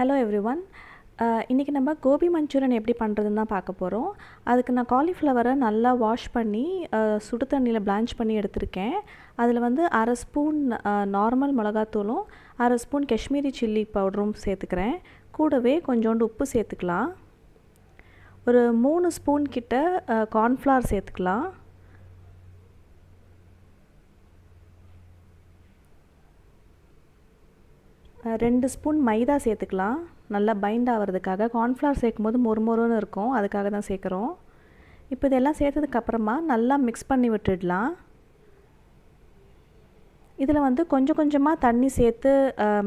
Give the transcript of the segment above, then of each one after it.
Hello everyone. இன்றைக்கி நம்ம Gopi Manchurian எப்படி பண்ணுறதுன்னு தான் பார்க்க போகிறோம். அதுக்கு நான் காலிஃப்ளவரை நல்லா வாஷ் பண்ணி சுடு தண்ணியில் பிளான்ச் பண்ணி எடுத்திருக்கேன். அதில் வந்து அரை ஸ்பூன் நார்மல் மிளகாத்தூளும் அரை ஸ்பூன் காஷ்மீரி சில்லி பவுடரும் சேர்த்துக்கிறேன். கூடவே கொஞ்சோண்டு உப்பு சேர்த்துக்கலாம். ஒரு 3 ஸ்பூன் கிட்ட கார்ன்ஃப்ளவர் சேர்த்துக்கலாம். ரெண்டு ஸ்பூன் மைதா சேர்த்துக்கலாம். நல்லா பைண்ட் ஆகிறதுக்காக. கார்ன்ஃப்ளவர் சேர்க்கும் போது மொறுமொறுன்னு இருக்கும், அதுக்காக தான் சேர்க்குறோம். இப்போ இதெல்லாம் சேர்த்ததுக்கப்புறமா நல்லா மிக்ஸ் பண்ணி விட்டுடலாம். இதில் வந்து கொஞ்சம் கொஞ்சமாக தண்ணி சேர்த்து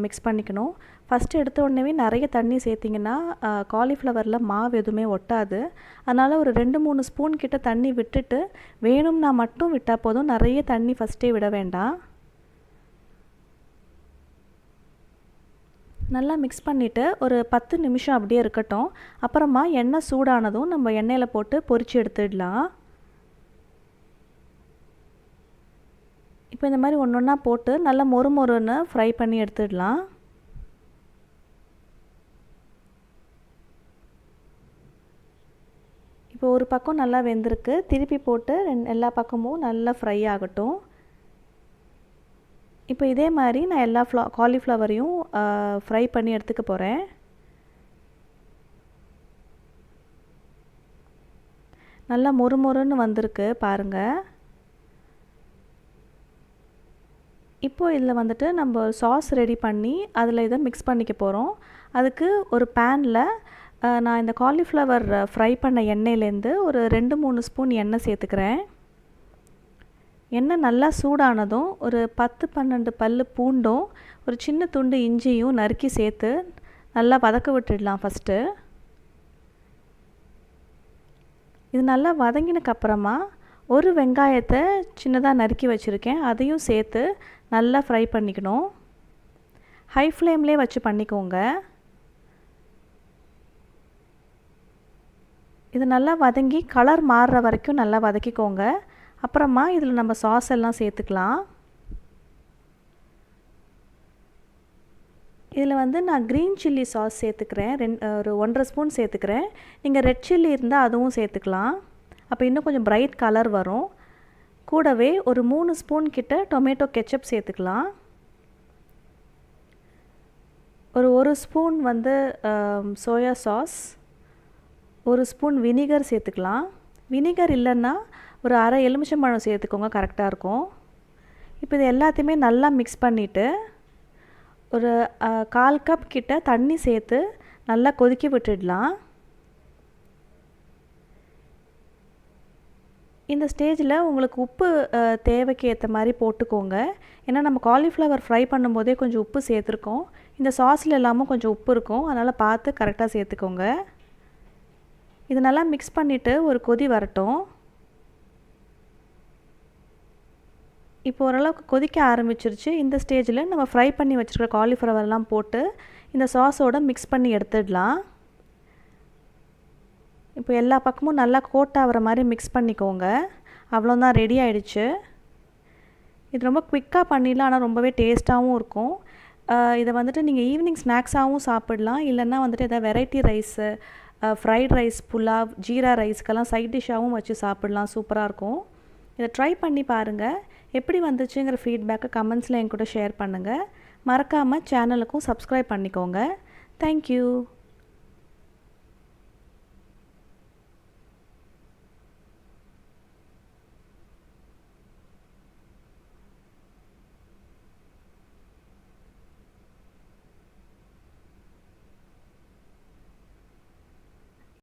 மிக்ஸ் பண்ணிக்கணும். ஃபஸ்ட்டு எடுத்த உடனே நிறைய தண்ணி சேர்த்திங்கன்னா காலிஃப்ளவரில் மாவு எதுவுமே ஒட்டாது. அதனால் ஒரு 2-3 ஸ்பூன் கிட்ட தண்ணி விட்டுட்டு வேணும்னா மட்டும் விட்டால் போதும். நிறைய தண்ணி ஃபஸ்ட்டே விட வேண்டாம். நல்லா மிக்ஸ் பண்ணிவிட்டு ஒரு 10 நிமிஷம் அப்படியே இருக்கட்டும். அப்புறமா எண்ணெய் சூடானதும் நம்ம எண்ணெயில் போட்டு பொரித்து எடுத்துடலாம். இப்போ இந்த மாதிரி ஒன்று ஒன்றா போட்டு நல்லா மொறுமொறுன்னு ஃப்ரை பண்ணி எடுத்துடலாம். இப்போ ஒரு பக்கம் நல்லா வெந்திருக்கு. திருப்பி போட்டு எல்லா பக்கமும் நல்லா ஃப்ரை ஆகட்டும். இப்போ இதே மாதிரி நான் எல்லா காலிஃப்ளவரையும் ஃப்ரை பண்ணி எடுத்துக்க போகிறேன். நல்லா மொறுமொறுன்னு வந்திருக்கு பாருங்கள். இப்போ இதில் வந்துட்டு நம்ம சாஸ் ரெடி பண்ணி அதில் இதை மிக்ஸ் பண்ணிக்க போகிறோம். அதுக்கு ஒரு பேனில் நான் இந்த காலிஃப்ளவர் ஃப்ரை பண்ண எண்ணெயிலேருந்து ஒரு 2-3 ஸ்பூன் எண்ணெய் சேர்த்துக்கிறேன். எண்ணெய் நல்லா சூடானதும் ஒரு 10-12 பல் பூண்டும் ஒரு சின்ன துண்டு இஞ்சியும் நறுக்கி சேர்த்து நல்லா வதக்க விட்டுடலாம். ஃபஸ்ட்டு இது நல்லா வதங்கினதுக்கப்புறமா ஒரு வெங்காயத்தை சின்னதாக நறுக்கி வச்சுருக்கேன், அதையும் சேர்த்து நல்லா ஃப்ரை பண்ணிக்கணும். ஹை ஃப்ளேம்லேயே வச்சு பண்ணிக்கோங்க. இது நல்லா வதங்கி கலர் மாறுற வரைக்கும் நல்லா வதக்கிக்கோங்க. அப்புறமா இதில் நம்ம சாஸ் எல்லாம் சேர்த்துக்கலாம். இதில் வந்து நான் க்ரீன் சில்லி சாஸ் சேர்த்துக்கிறேன். ஒரு 1.5 ஸ்பூன் சேர்த்துக்கிறேன். நீங்கள் ரெட் சில்லி இருந்தால் அதுவும் சேர்த்துக்கலாம். அப்போ இன்னும் கொஞ்சம் பிரைட் கலர் வரும். கூடவே ஒரு 3 ஸ்பூன் கிட்ட டொமேட்டோ கெச்சப் சேர்த்துக்கலாம். ஒரு ஸ்பூன் வந்து சோயா சாஸ், ஒரு ஸ்பூன் வினிகர் சேர்த்துக்கலாம். வினிகர் இல்லைன்னா ஒரு அரை எலுமிச்சம்பழம் சேர்த்துக்கோங்க, கரெக்டாக இருக்கும். இப்போ இது எல்லாத்தையுமே நல்லா மிக்ஸ் பண்ணிவிட்டு ஒரு 1/4 கப் கிட்ட தண்ணி சேர்த்து நல்லா கொதிக்க விட்டுடலாம். இந்த ஸ்டேஜில் உங்களுக்கு உப்பு தேவைக்கு ஏற்ற மாதிரி போட்டுக்கோங்க. ஏன்னா நம்ம காலிஃப்ளவர் ஃப்ரை பண்ணும்போதே கொஞ்சம் உப்பு சேர்த்துருக்கோம். இந்த சாஸில் எல்லாமும் கொஞ்சம் உப்பு இருக்கும், அதனால் பார்த்து கரெக்டாக சேர்த்துக்கோங்க. இது நல்லா மிக்ஸ் பண்ணிவிட்டு ஒரு கொதி வரட்டும். இப்போ ஓரளவுக்கு கொதிக்க ஆரம்பிச்சிருச்சு. இந்த ஸ்டேஜில் நம்ம ஃப்ரை பண்ணி வச்சுருக்கிற காலிஃப்ளவர்லாம் போட்டு இந்த சாஸோடு மிக்ஸ் பண்ணி எடுத்துடலாம். இப்போ எல்லா பக்கமும் நல்லா கோட் ஆகிற மாதிரி மிக்ஸ் பண்ணிக்கோங்க. அவ்வளோதான், ரெடி ஆகிடுச்சு. இது ரொம்ப குவிக்காக பண்ணிடலாம், ஆனால் ரொம்பவே டேஸ்ட்டாகவும் இருக்கும். இதை வந்துட்டு நீங்கள் ஈவினிங் ஸ்நாக்ஸாகவும் சாப்பிடலாம். இல்லைன்னா வந்துட்டு எதாவது variety rice, fried rice, pulao, jeera ரைஸ்க்கெல்லாம் சைட் டிஷ்ஷாகவும் வச்சு சாப்பிடலாம். சூப்பராக இருக்கும். இதை ட்ரை பண்ணி பாருங்கள். எப்படி வந்துச்சுங்கிற ஃபீட்பேக்கை கமெண்ட்ஸில் என் கூட ஷேர் பண்ணுங்கள். மறக்காமல் சேனலுக்கும் சப்ஸ்கிரைப் பண்ணிக்கோங்க. தேங்க்யூ.